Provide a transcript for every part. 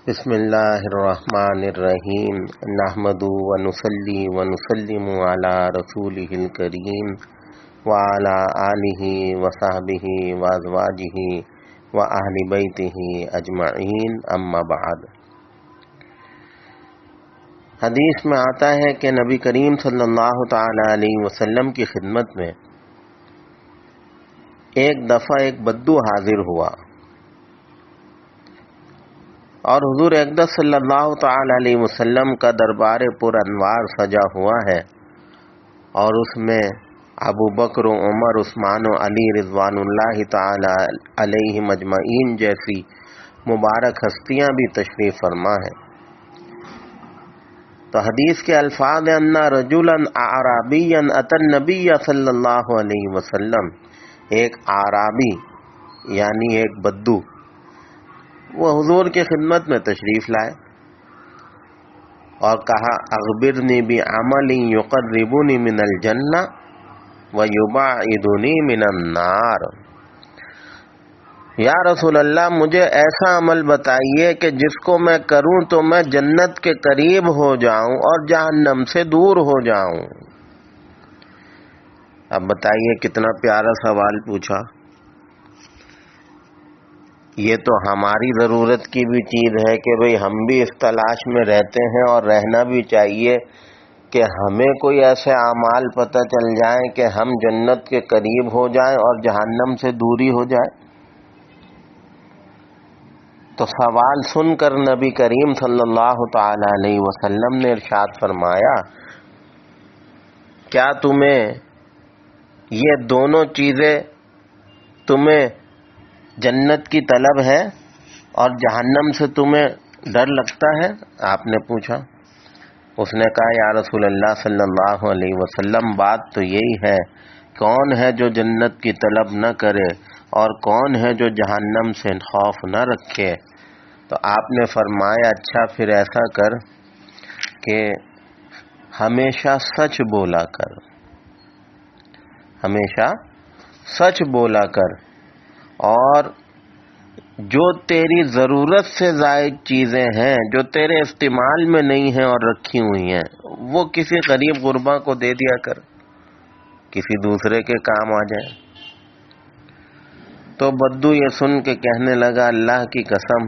بسم اللہ الرحمن الرحیم نحمدہ ونصلی ونسلم علی رسولہ الکریم وعلی آلہ وصحبہ وازواجہ واہل بیتہ اجمعین اما بعد۔ حدیث میں آتا ہے کہ نبی کریم صلی اللہ تعالی علیہ وسلم کی خدمت میں ایک دفعہ ایک بدو حاضر ہوا اور حضور اقدس صلی اللہ تعالی علیہ وسلم کا دربار پر انوار سجا ہوا ہے، اور اس میں ابو بکر و عمر عثمان و علی رضوان اللہ تعالی علیہم اجمعین جیسی مبارک ہستیاں بھی تشریف فرما ہیں۔ تو حدیث کے الفاظ ان رجلا اعرابیا اتى النبی صلی اللہ علیہ وسلم، ایک اعرابی یعنی ایک بدو وہ حضور کی خدمت میں تشریف لائے اور کہا اخبرنی بعمل یقربنی من الجنہ ویباعدنی من النار، یا رسول اللہ مجھے ایسا عمل بتائیے کہ جس کو میں کروں تو میں جنت کے قریب ہو جاؤں اور جہنم سے دور ہو جاؤں۔ اب بتائیے کتنا پیارا سوال پوچھا۔ یہ تو ہماری ضرورت کی بھی چیز ہے کہ بھئی ہم بھی اس تلاش میں رہتے ہیں، اور رہنا بھی چاہیے کہ ہمیں کوئی ایسے اعمال پتہ چل جائیں کہ ہم جنت کے قریب ہو جائیں اور جہنم سے دوری ہو جائے۔ تو سوال سن کر نبی کریم صلی اللہ تعالی علیہ وسلم نے ارشاد فرمایا، کیا تمہیں یہ دونوں چیزیں، تمہیں جنت کی طلب ہے اور جہنم سے تمہیں ڈر لگتا ہے؟ آپ نے پوچھا۔ اس نے کہا یا رسول اللہ صلی اللہ علیہ وسلم بات تو یہی ہے، کون ہے جو جنت کی طلب نہ کرے اور کون ہے جو جہنم سے خوف نہ رکھے؟ تو آپ نے فرمایا اچھا پھر ایسا کر کہ ہمیشہ سچ بولا کر، ہمیشہ سچ بولا کر، اور جو تیری ضرورت سے زائد چیزیں ہیں جو تیرے استعمال میں نہیں ہیں اور رکھی ہوئی ہیں وہ کسی غریب غربا کو دے دیا کر، کسی دوسرے کے کام آ جائے۔ تو بدو یہ سن کے کہنے لگا اللہ کی قسم،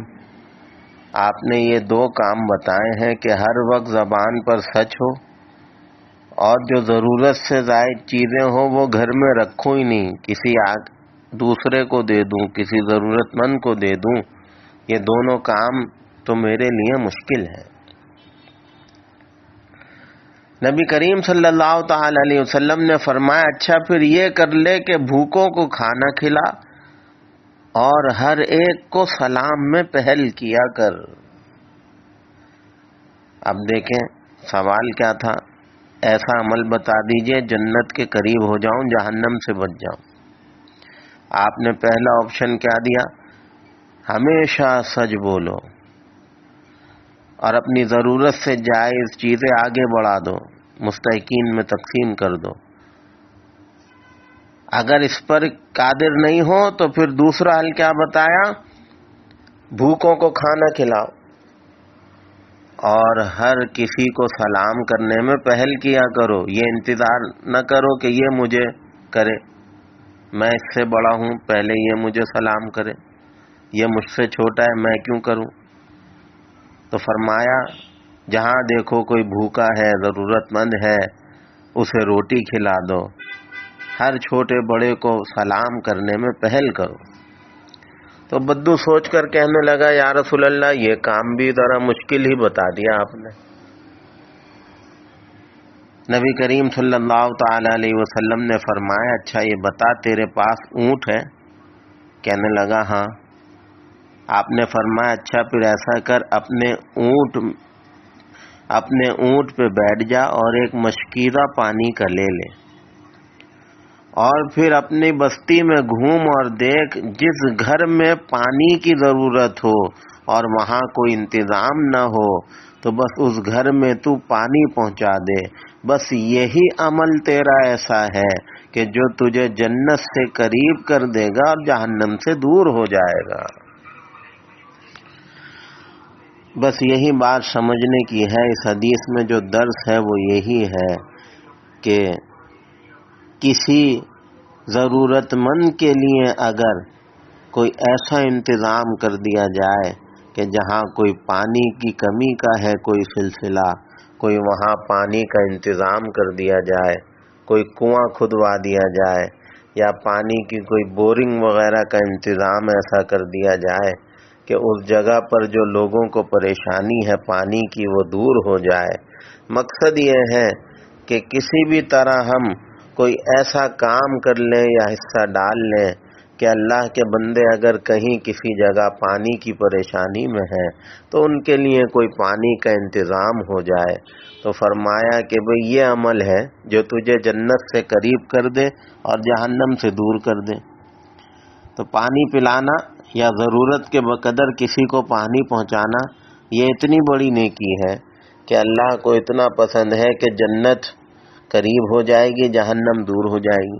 آپ نے یہ دو کام بتائے ہیں کہ ہر وقت زبان پر سچ ہو، اور جو ضرورت سے زائد چیزیں ہوں وہ گھر میں رکھوں ہی نہیں، کسی دوسرے کو دے دوں، کسی ضرورت مند کو دے دوں، یہ دونوں کام تو میرے لیے مشکل ہے۔ نبی کریم صلی اللہ تعالی علیہ وسلم نے فرمایا اچھا پھر یہ کر لے کہ بھوکوں کو کھانا کھلا اور ہر ایک کو سلام میں پہل کیا کر۔ اب دیکھیں سوال کیا تھا، ایسا عمل بتا دیجئے جنت کے قریب ہو جاؤں، جہنم سے بچ جاؤں۔ آپ نے پہلا آپشن کیا دیا، ہمیشہ سچ بولو اور اپنی ضرورت سے جائز چیزیں آگے بڑھا دو، مستحقین میں تقسیم کر دو۔ اگر اس پر قادر نہیں ہو تو پھر دوسرا حل کیا بتایا، بھوکوں کو کھانا کھلاؤ اور ہر کسی کو سلام کرنے میں پہل کیا کرو، یہ انتظار نہ کرو کہ یہ مجھے کرے، میں اس سے بڑا ہوں پہلے یہ مجھے سلام کرے، یہ مجھ سے چھوٹا ہے میں کیوں کروں۔ تو فرمایا جہاں دیکھو کوئی بھوکا ہے، ضرورت مند ہے، اسے روٹی کھلا دو، ہر چھوٹے بڑے کو سلام کرنے میں پہل کرو۔ تو بدو سوچ کر کہنے لگا یا رسول اللہ یہ کام بھی ذرا مشکل ہی بتا دیا آپ نے۔ نبی کریم صلی اللہ تعالی علیہ وسلم نے فرمایا اچھا یہ بتا تیرے پاس اونٹ ہے؟ کہنے لگا ہاں۔ آپ نے فرمایا اچھا پھر ایسا کر اپنے اونٹ پہ بیٹھ جا اور ایک مشکیزہ پانی کا لے لے، اور پھر اپنی بستی میں گھوم اور دیکھ جس گھر میں پانی کی ضرورت ہو اور وہاں کوئی انتظام نہ ہو تو بس اس گھر میں تو پانی پہنچا دے، بس یہی عمل تیرا ایسا ہے کہ جو تجھے جنت سے قریب کر دے گا اور جہنم سے دور ہو جائے گا۔ بس یہی بات سمجھنے کی ہے. اس حدیث میں جو درس ہے وہ یہی ہے کہ کسی ضرورت مند کے لیے اگر کوئی ایسا انتظام کر دیا جائے کہ جہاں کوئی پانی کی کمی کا ہے کوئی سلسلہ، کوئی وہاں پانی کا انتظام کر دیا جائے، کوئی کنواں کھدوا دیا جائے یا پانی کی کوئی بورنگ وغیرہ کا انتظام ایسا کر دیا جائے کہ اس جگہ پر جو لوگوں کو پریشانی ہے پانی کی وہ دور ہو جائے. مقصد یہ ہے کہ کسی بھی طرح ہم کوئی ایسا کام کر لیں یا حصہ ڈال لیں کہ اللہ کے بندے اگر کہیں کسی جگہ پانی کی پریشانی میں ہیں تو ان کے لیے کوئی پانی کا انتظام ہو جائے. تو فرمایا کہ بھئی یہ عمل ہے جو تجھے جنت سے قریب کر دے اور جہنم سے دور کر دے. تو پانی پلانا یا ضرورت کے بقدر کسی کو پانی پہنچانا یہ اتنی بڑی نیکی ہے کہ اللہ کو اتنا پسند ہے کہ جنت قریب ہو جائے گی، جہنم دور ہو جائے گی.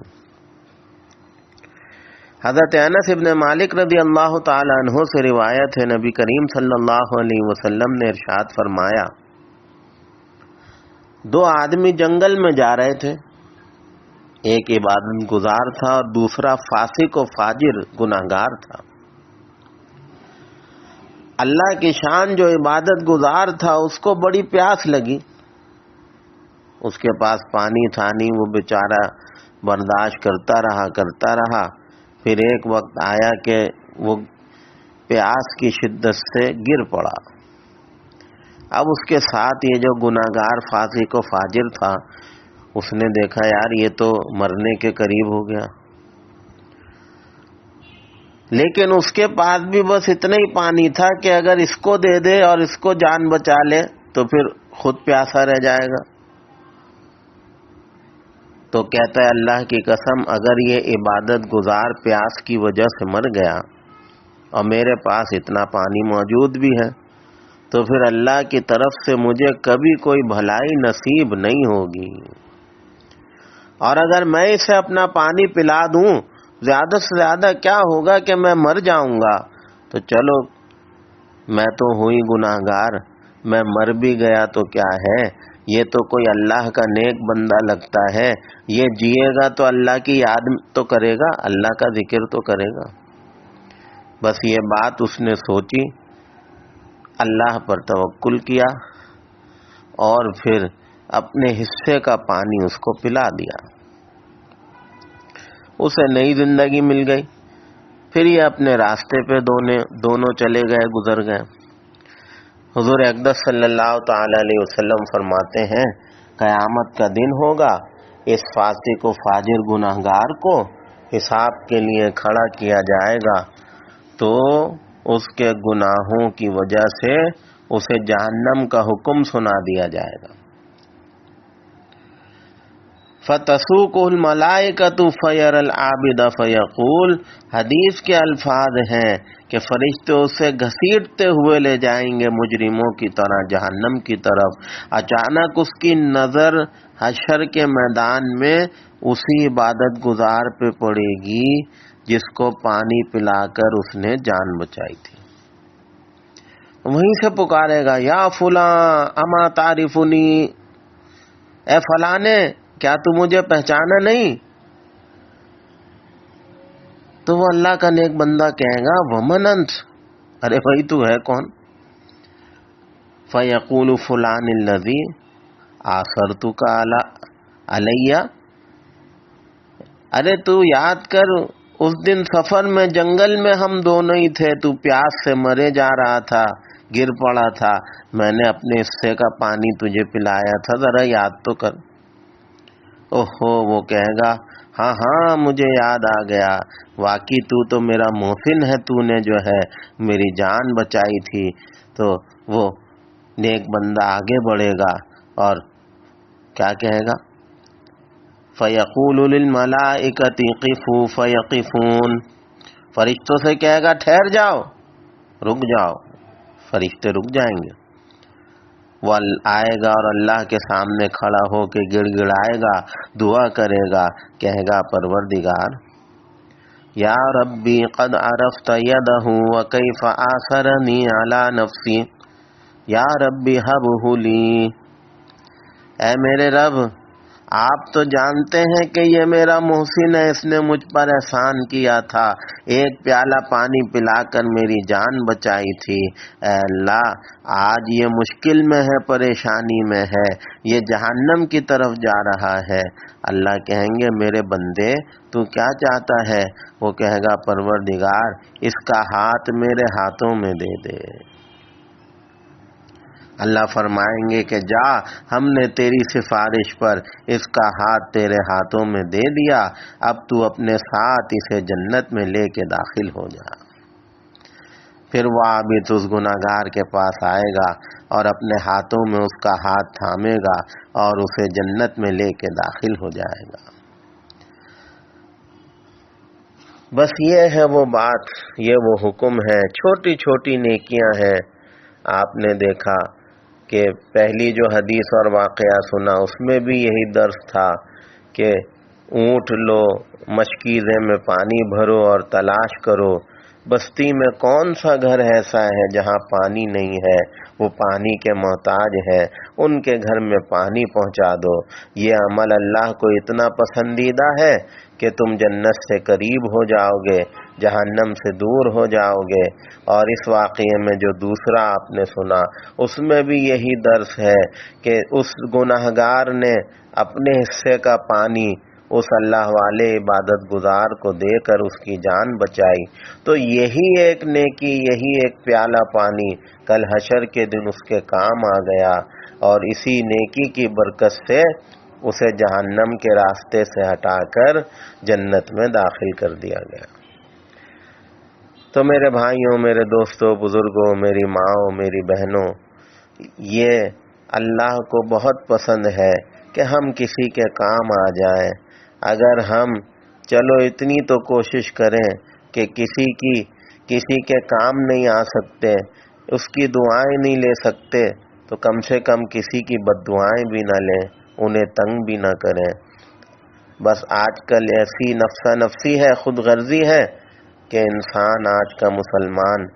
حضرت انس ابن مالک رضی اللہ تعالی عنہ سے روایت ہے، نبی کریم صلی اللہ علیہ وسلم نے ارشاد فرمایا، دو آدمی جنگل میں جا رہے تھے، ایک عبادت گزار تھا اور دوسرا فاسق و فاجر گناہگار تھا. اللہ کی شان جو عبادت گزار تھا اس کو بڑی پیاس لگی، اس کے پاس پانی تھا نہیں، وہ بیچارہ برداشت کرتا رہا. پھر ایک وقت آیا کہ وہ پیاس کی شدت سے گر پڑا. اب اس کے ساتھ یہ جو گناہگار فاسق و فاجر تھا اس نے دیکھا یار یہ تو مرنے کے قریب ہو گیا، لیکن اس کے پاس بھی بس اتنا ہی پانی تھا کہ اگر اس کو دے دے اور اس کو جان بچا لے تو پھر خود پیاسا رہ جائے گا. تو کہتا ہے اللہ کی قسم اگر یہ عبادت گزار پیاس کی وجہ سے مر گیا اور میرے پاس اتنا پانی موجود بھی ہے تو پھر اللہ کی طرف سے مجھے کبھی کوئی بھلائی نصیب نہیں ہوگی. اور اگر میں اسے اپنا پانی پلا دوں زیادہ سے زیادہ کیا ہوگا کہ میں مر جاؤں گا. تو چلو میں تو ہوئی گناہگار، میں مر بھی گیا تو کیا ہے، یہ تو کوئی اللہ کا نیک بندہ لگتا ہے، یہ جیے گا تو اللہ کی یاد تو کرے گا، اللہ کا ذکر تو کرے گا. بس یہ بات اس نے سوچی، اللہ پر توکل کیا اور پھر اپنے حصے کا پانی اس کو پلا دیا. اسے نئی زندگی مل گئی. پھر یہ اپنے راستے پہ دونوں چلے گئے، گزر گئے. حضور اقدس صلی اللہ تعالی علیہ وسلم فرماتے ہیں قیامت کا دن ہوگا، اس فاسق و فاجر گناہگار کو حساب کے لیے کھڑا کیا جائے گا تو اس کے گناہوں کی وجہ سے اسے جہنم کا حکم سنا دیا جائے گا. فَتَسُوقُهُ الْمَلَائِكَةُ فَيَرَى الْعَابِدَ فَيَقُولُ، حدیث کے الفاظ ہیں کہ فرشتے اسے گھسیٹتے ہوئے لے جائیں گے مجرموں کی طرح جہنم کی طرف. اچانک اس کی نظر حشر کے میدان میں اسی عبادت گزار پہ پڑے گی جس کو پانی پلا کر اس نے جان بچائی تھی. وہیں سے پکارے گا یا فلاں اما تعرفنی، اے فلانے کیا تو مجھے پہچانا نہیں؟ تو وہ اللہ کا نیک بندہ کہے گا ومن انت، ارے بھائی تو ہے کون؟ فیقول فلان الذی آثرتک علی، ارے تو یاد کر اس دن سفر میں جنگل میں ہم دونوں ہی تھے، تو پیاس سے مرے جا رہا تھا، گر پڑا تھا، میں نے اپنے حصے کا پانی تجھے پلایا تھا، ذرا یاد تو کر. اوہو وہ کہے گا ہاں ہاں مجھے یاد آ گیا، واقعی تو میرا محسن ہے، تو نے جو ہے میری جان بچائی تھی. تو وہ نیک بندہ آگے بڑھے گا اور کیا کہے گا فَيَقُولُ لِلْمَلَائِكَةِ قِفُوا فَيَقِفُونَ، فرشتوں سے کہے گا ٹھہر جاؤ، رک جاؤ، فرشتے رک جائیں گے. وہ آئے گا اور اللہ کے سامنے کھڑا ہو کے گڑ گڑائے گا، دعا کرے گا، کہے گا پروردگار یا ربی قد عرفت یدہ وکیف آثرنی علی نفسی، یا ربی ہبہ لی، اے میرے رب آپ تو جانتے ہیں کہ یہ میرا محسن ہے، اس نے مجھ پر احسان کیا تھا، ایک پیالہ پانی پلا کر میری جان بچائی تھی۔ اے اللہ آج یہ مشکل میں ہے، پریشانی میں ہے، یہ جہنم کی طرف جا رہا ہے۔ اللہ کہیں گے میرے بندے تو کیا چاہتا ہے؟ وہ کہے گا پروردگار اس کا ہاتھ میرے ہاتھوں میں دے دے۔ اللہ فرمائیں گے کہ جا، ہم نے تیری سفارش پر اس کا ہاتھ تیرے ہاتھوں میں دے دیا، اب تو اپنے ساتھ اسے جنت میں لے کے داخل ہو جا۔ پھر وہ عابد اس گناہگار کے پاس آئے گا اور اپنے ہاتھوں میں اس کا ہاتھ تھامے گا اور اسے جنت میں لے کے داخل ہو جائے گا۔ بس یہ ہے وہ بات، یہ وہ حکم ہے، چھوٹی چھوٹی نیکیاں ہیں۔ آپ نے دیکھا کہ پہلی جو حدیث اور واقعہ سنا اس میں بھی یہی درس تھا کہ اونٹ لو، مشکیزے میں پانی بھرو اور تلاش کرو، بستی میں کون سا گھر ایسا ہے جہاں پانی نہیں ہے، وہ پانی کے محتاج ہے، ان کے گھر میں پانی پہنچا دو۔ یہ عمل اللہ کو اتنا پسندیدہ ہے کہ تم جنت سے قریب ہو جاؤ گے، جہنم سے دور ہو جاؤ گے۔ اور اس واقعے میں جو دوسرا آپ نے سنا اس میں بھی یہی درس ہے کہ اس گناہگار نے اپنے حصے کا پانی اس اللہ والے عبادت گزار کو دے کر اس کی جان بچائی، تو یہی ایک نیکی، یہی ایک پیالہ پانی کل حشر کے دن اس کے کام آ گیا، اور اسی نیکی کی برکت سے اسے جہنم کے راستے سے ہٹا کر جنت میں داخل کر دیا گیا۔ تو میرے بھائیوں، میرے دوستوں، بزرگوں، میری ماؤں، میری بہنوں، یہ اللہ کو بہت پسند ہے کہ ہم کسی کے کام آ جائیں۔ اگر ہم چلو اتنی تو کوشش کریں کہ کسی کے کام نہیں آ سکتے، اس کی دعائیں نہیں لے سکتے، تو کم سے کم کسی کی بد دعائیں بھی نہ لیں، انہیں تنگ بھی نہ کریں۔ بس آج کل ایسی نفسا نفسی ہے، خود غرضی ہے کہ انسان آج کا مسلمان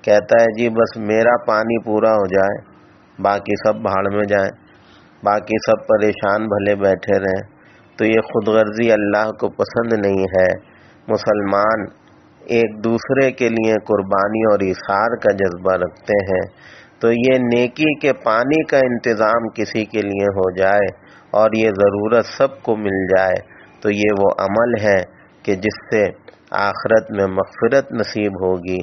کہتا ہے جی بس میرا پانی پورا ہو جائے، باقی سب بھاڑ میں جائیں، باقی سب پریشان بھلے بیٹھے رہیں۔ تو یہ خود غرضی اللہ کو پسند نہیں ہے۔ مسلمان ایک دوسرے کے لیے قربانی اور ایثار کا جذبہ رکھتے ہیں، تو یہ نیکی کے پانی کا انتظام کسی کے لیے ہو جائے اور یہ ضرورت سب کو مل جائے، تو یہ وہ عمل ہے کہ جس سے آخرت میں مغفرت نصیب ہوگی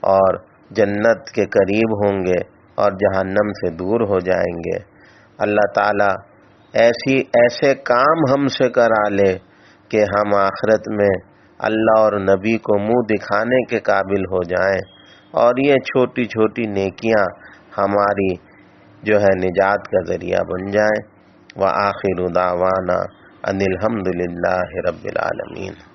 اور جنت کے قریب ہوں گے اور جہنم سے دور ہو جائیں گے۔ اللہ تعالیٰ ایسے کام ہم سے کرا لے کہ ہم آخرت میں اللہ اور نبی کو منہ دکھانے کے قابل ہو جائیں، اور یہ چھوٹی چھوٹی نیکیاں ہماری جو ہے نجات کا ذریعہ بن جائیں۔ وآخر دعوانا ان الحمد للہ رب العالمین۔